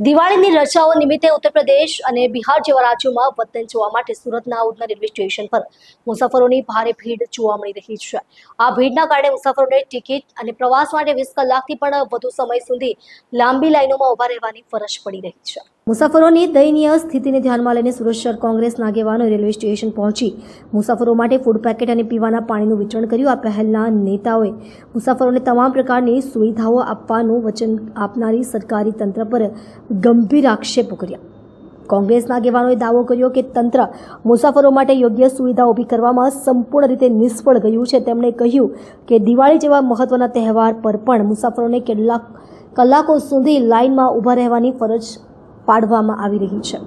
દિવાળીની રજાઓ નિમિત્તે ઉત્તર પ્રદેશ અને બિહાર જેવા રાજ્યોમાં વતન જવા માટે સુરતના ઉધના રેલવે સ્ટેશન પર મુસાફરોની ભારે ભીડ જોવા મળી રહી છે। આ ભીડના કારણે મુસાફરોને ટિકિટ અને પ્રવાસ માટે 20 કલાકથી પણ વધુ સમય સુધી લાંબી લાઈનોમાં ઉભા રહેવાની ફરજ પડી રહી છે। મુસાફરોની દયનીય સ્થિતિને ધ્યાનમાં લઈને સુરત શહેર કોંગ્રેસના આગેવાનો રેલવે સ્ટેશન પહોંચી મુસાફરો માટે ફૂડ પેકેટ અને પીવાના પાણીનું વિતરણ કર્યું। આ પહેલના નેતાઓએ મુસાફરોને તમામ પ્રકારની સુવિધાઓ આપવાનું વચન આપનારી સરકારી તંત્ર પર ગંભીર આક્ષેપો કર્યા। કોંગ્રેસના આગેવાનોએ દાવો કર્યો કે તંત્ર મુસાફરો માટે યોગ્ય સુવિધા ઊભી કરવામાં સંપૂર્ણ રીતે નિષ્ફળ ગયું છે। તેમણે કહ્યું કે દિવાળી જેવા મહત્વના તહેવાર પર પણ મુસાફરોને કેટલાક કલાકો સુધી લાઇનમાં ઊભા રહેવાની ફરજ પાડવામાં આવી રહી છે।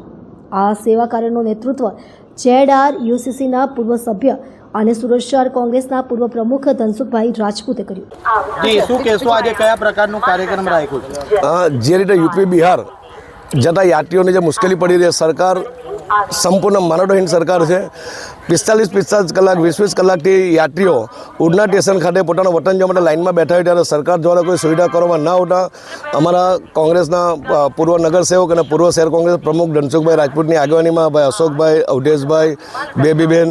આ સેવા કાર્યનું નેતૃત્વ ZRUCCના પૂર્વ સભ્ય અને સુરત શહેર કોંગ્રેસના પૂર્વ પ્રમુખ ધનસુખભાઈ રાજપૂતે કર્યું। શું કહેશો, આજે કયા પ્રકારનો કાર્યક્રમ રાખ્યો છે? જે રીતે યુપી બિહાર જતા યાત્રીઓને જે મુશ્કેલી પડી રહી, સરકાર સંપૂર્ણ માનવતાહીન સરકાર છે। 45 કલાક 20 કલાકથી યાત્રીઓ ઉડના સ્ટેશન ખાતે પોતાના વતન જવા માટે લાઇનમાં બેઠા હોય ત્યારે સરકાર દ્વારા કોઈ સુવિધા કરવામાં ના આવતા અમારા કોંગ્રેસના પૂર્વ નગરસેવક અને પૂર્વ શહેર કોંગ્રેસ પ્રમુખ ધનસુખભાઈ રાજપૂતની આગેવાનીમાં ભાઈ અશોકભાઈ, અવધેશભાઈ, બેબીબેન,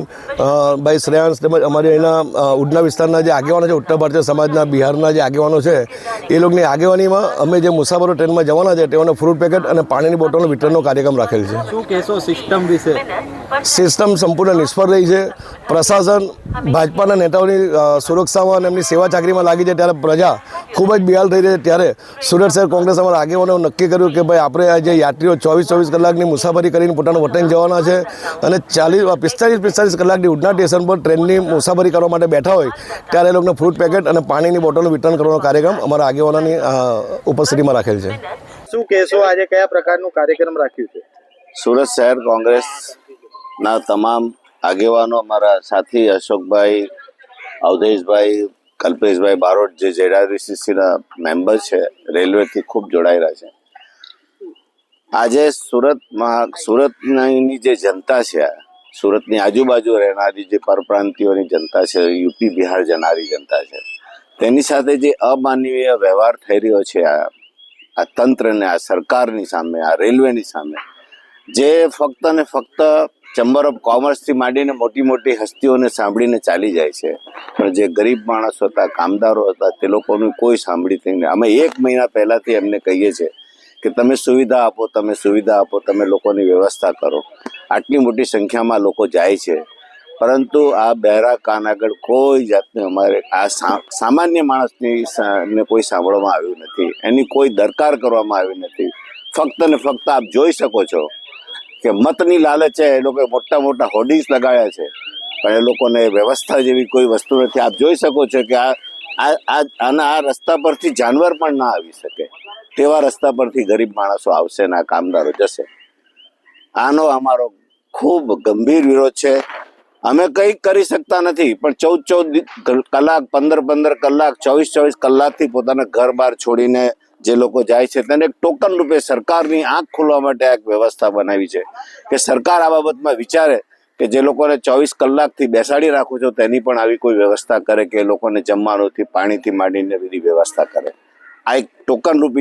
ભાઈ શ્રેયાંશ તેમજ અમારી અહીંના ઉડના વિસ્તારના જે આગેવાનો છે, ઉત્તર ભારતીય સમાજના બિહારના જે આગેવાનો છે, એ લોકોની આગેવાનીમાં અમે જે મુસાફરો ટ્રેનમાં જવાના છે તેઓને ફ્રૂટ પેકેટ અને પાણીની બોટલનો વિતરણનો કાર્યક્રમ રાખેલ છે। શું કહેશો સિસ્ટમ વિશે? સિસ્ટમ સંપૂર્ણ નિષ્ફળ રહી છે। પ્રશાસન ભાજપાના નેતાઓની સુરક્ષામાં અને એમની સેવા ચાકરીમાં લાગી છે ત્યારે પ્રજા ખૂબ જ બેહાલ થઈ રહી છે। ત્યારે સુરત શહેર કોંગ્રેસ અમારા આગેવાનો નક્કી કર્યું કે ભાઈ આપણે આ જે યાત્રીઓ 24 કલાકની મુસાફરી કરીને પોતાનું વતન જવાના છે અને 45 કલાકની ઉડના સ્ટેશન પર ટ્રેનની મુસાફરી કરવા માટે બેઠા હોય ત્યારે એ લોકોને ફ્રૂટ પેકેટ અને પાણીની બોટલનું વિતરણ કરવાનો કાર્યક્રમ અમારા આગેવાનોની ઉપસ્થિતિમાં રાખેલ છે। શું કહેશો, આજે કયા પ્રકારનું કાર્યક્રમ રાખ્યું છે? સુરત શહેર કોંગ્રેસના તમામ આગેવાનો, અમારા સાથી અશોકભાઈ, અવધેશભાઈ, કલ્પેશભાઈ બારોટ જે ZRUCCના મેમ્બર છે, રેલવેથી ખૂબ જોડાયેલા છે। આજે સુરતની જે જનતા છે, સુરતની આજુબાજુ રહેનારી જે પરપ્રાંતિયોની જનતા છે, યુપી બિહાર જનારી જનતા છે, તેની સાથે જે અમાનવીય વ્યવહાર થઈ રહ્યો છે આ તંત્રને, આ સરકારની સામે, આ રેલવેની સામે, જે ફક્ત ને ફક્ત ચેમ્બર ઓફ કોમર્સથી માંડીને મોટી મોટી હસ્તીઓને સાંભળીને ચાલી જાય છે, પણ જે ગરીબ માણસો હતા, કામદારો હતા, તે લોકોનું કોઈ સાંભળીતી નહીં। અમે 1 મહિના પહેલાંથી એમને કહીએ છીએ કે તમે સુવિધા આપો, તમે સુવિધા આપો, તમે લોકોની વ્યવસ્થા કરો। આટલી મોટી સંખ્યામાં લોકો જાય છે, પરંતુ આ બહેરા કાન આગળ કોઈ જાતની અમારે આ સામાન્ય માણસની ને કોઈ સાંભળવામાં આવ્યું નથી, એની કોઈ દરકાર કરવામાં આવી નથી। ફક્ત ને ફક્ત આપ જોઈ શકો છો કે મતની લાલચે એ લોકોએ મોટા મોટા હોર્ડિંગ્સ લગાવ્યા છે, પણ એ લોકોને વ્યવસ્થા જેવી કોઈ વસ્તુ નથી। આપ જોઈ શકો છો કે આ રસ્તા પરથી જાનવર પણ ના આવી શકે તેવા રસ્તા પરથી ગરીબ માણસો આવશે ને આ કામદારો જશે। આનો અમારો ખૂબ ગંભીર વિરોધ છે। અમે કંઈ કરી શકતા નથી, પણ 14 કલાક 15 કલાક 24 કલાકથી પોતાના ઘર બહાર છોડીને જે લોકો જાય છે તેને એક ટોકન રૂપે સરકારની આંખ ખોલવા માટે એક વ્યવસ્થા બનાવી છે કે સરકાર આ બાબતમાં વિચારે કે જે લોકોને 24 કલાકથી બેસાડી રાખો છો તેની પણ આવી કોઈ વ્યવસ્થા કરે કે એ લોકોને જમવાનુંથી પાણીથી માંડીને બધી વ્યવસ્થા કરે। આ એક ટોકન રૂપી